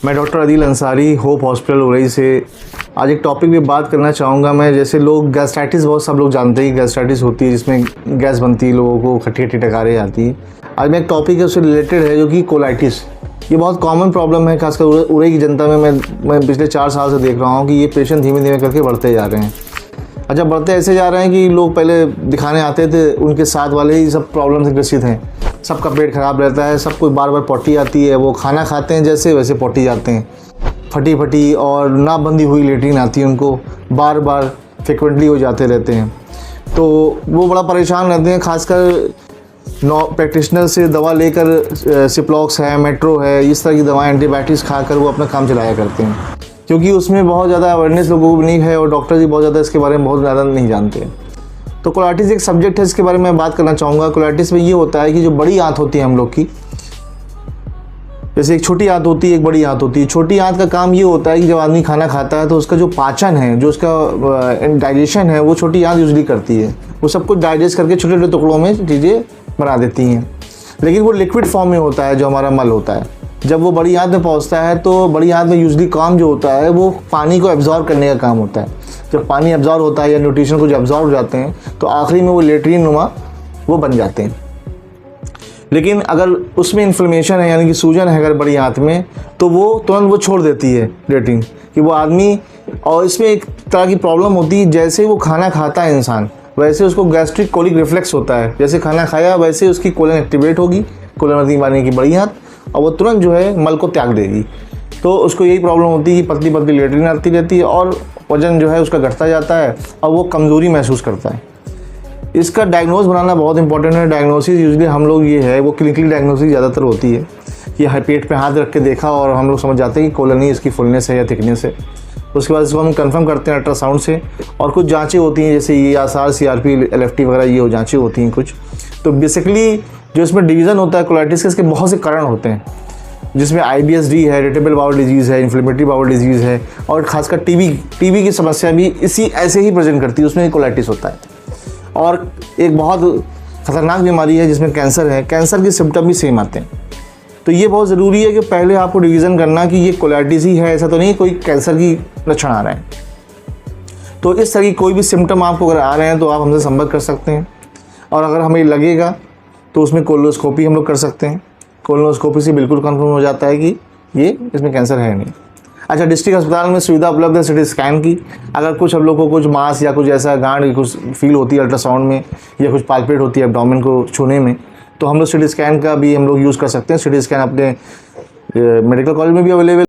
मैं doctor Adeel Ansari, hope hospital Orai से आज एक टॉपिक पे बात करना चाहूँगा। मैं जैसे लोग गैस्ट्राइटिस, बहुत सब लोग जानते हैं कि गैस्ट्राइटिस होती है जिसमें गैस बनती है, लोगों को खट्टी खट्टी डकारें आती है। आज मैं एक टॉपिक है उससे रिलेटेड है जो कि कोलाइटिस। ये बहुत कॉमन प्रॉब्लम है, खासकर उरई की जनता में। मैं पिछले 4 साल से देख रहा हूँ कि ये पेशेंट धीमे धीमे करके बढ़ते जा रहे हैं। अच्छा, बढ़ते ऐसे जा रहे हैं कि लोग पहले दिखाने आते थे, उनके साथ वाले ही सब प्रॉब्लम से ग्रसित हैं। सबका पेट ख़राब रहता है, सबको बार बार पॉटी आती है, वो खाना खाते हैं जैसे वैसे पॉटी जाते हैं, फटी फटी और ना बंदी हुई लेटरिन आती है उनको, बार बार फ्रिक्वेंटली हो जाते रहते हैं। तो वो बड़ा परेशान रहते हैं, खासकर प्रैक्टिशनर से दवा लेकर, सिप्लॉक्स है, मेट्रो है, इस तरह की दवाएं, एंटीबायोटिक्स खाकर वो अपना काम चलाया करते हैं, क्योंकि उसमें बहुत ज़्यादा अवेयरनेस लोगों को नहीं है और डॉक्टर भी बहुत ज़्यादा इसके बारे में बहुत ज़्यादा नहीं जानते। तो कोलाइटिस एक सब्जेक्ट है, इसके बारे में मैं बात करना चाहूँगा। कोलाइटिस में ये होता है कि जो बड़ी आंत होती है हम लोग की, जैसे एक छोटी आंत होती है, एक बड़ी आंत होती है। छोटी आंत का काम ये होता है कि जब आदमी खाना खाता है तो उसका जो पाचन है, जो उसका डाइजेशन है, वो छोटी आंत यूजली करती है। वो सब कुछ डाइजेस्ट करके छोटे छोटे टुकड़ों में चीज़ें बना देती हैं, लेकिन वो लिक्विड फॉर्म में होता है जो हमारा मल होता है। जब वो बड़ी आंत में पहुंचता है तो बड़ी आंत में यूजली काम जो होता है वो पानी को एब्जॉर्ब करने का काम होता है। जब पानी एब्जॉर्ब होता है या न्यूट्रिशन को जब एब्जॉर्ब हो जाते हैं तो आखिरी में वो लेटरिन नुमा वो बन जाते हैं। लेकिन अगर उसमें इन्फ्लेमेशन है, यानी कि सूजन है अगर बड़ी आंत में, तो वो तुरंत वो छोड़ देती है लेटरिन कि वो आदमी। और इसमें एक तरह की प्रॉब्लम होती है, जैसे वो खाना खाता है इंसान, वैसे उसको गैस्ट्रिक कोलिक रिफ्लेक्स होता है। जैसे खाना खाया वैसे उसकी कोलन एक्टिवेट होगी, कोलन मारने की बड़ी आंत, और वो तुरंत जो है मल को त्याग देगी। तो उसको यही प्रॉब्लम होती है कि पतली पतली लेटरिन आती रहती है और वजन जो है उसका घटता जाता है और वो कमज़ोरी महसूस करता है। इसका डायग्नोज बनाना बहुत इंपॉर्टेंट है। डायग्नोसिस यूजली हम लोग ये है, वो क्लिनिकली डायग्नोसिस ज़्यादातर होती है कि पेट पे हाथ रख के देखा और हम लोग समझ जाते हैं कि कोलोनी इसकी फुलनेस है या थिकनेस है। उसके बाद इसको हम कंफर्म करते हैं अल्ट्रासाउंड से, और कुछ जांचें होती हैं जैसे ESR, CRP, LFT वगैरह, ये जांचें होती हैं कुछ। तो बेसिकली जो इसमें डिवीज़न होता है कोलाइटिस के, इसके बहुत से कारण होते हैं, जिसमें IBS-D है, इरिटेबल बाउल डिजीज़ है, इन्फ्लेमेटरी बाउल डिजीज़ है, और खासकर टीबी की समस्या भी इसी ऐसे ही प्रेजेंट करती है, उसमें कोलाइटिस होता है। और एक बहुत ख़तरनाक बीमारी है जिसमें कैंसर है, कैंसर के सिम्टम भी सेम आते हैं। तो ये बहुत ज़रूरी है कि पहले आपको डिवीज़न करना कि ये कोलाइटिस ही है, ऐसा तो नहीं कोई कैंसर की लक्षण आ रहे हैं। तो इस तरह की कोई भी सिम्टम आपको अगर आ रहे हैं तो आप हमसे संपर्क कर सकते हैं, और अगर हमें लगेगा तो उसमें कोलोनोस्कोपी हम लोग कर सकते हैं। कोलोनोस्कोपी से बिल्कुल कंफर्म हो जाता है कि ये इसमें कैंसर है नहीं। अच्छा, डिस्ट्रिक्ट अस्पताल में सुविधा उपलब्ध है सिटी स्कैन की। अगर कुछ हम लोग को कुछ मांस या कुछ ऐसा गांठ कुछ फील होती है अल्ट्रासाउंड में, या कुछ पाल्पेट होती है एब्डोमेन को छूने में, तो हम लोग सिटी स्कैन का भी हम लोग यूज़ कर सकते हैं। सिटी स्कैन अपने मेडिकल कॉलेज में भी अवेलेबल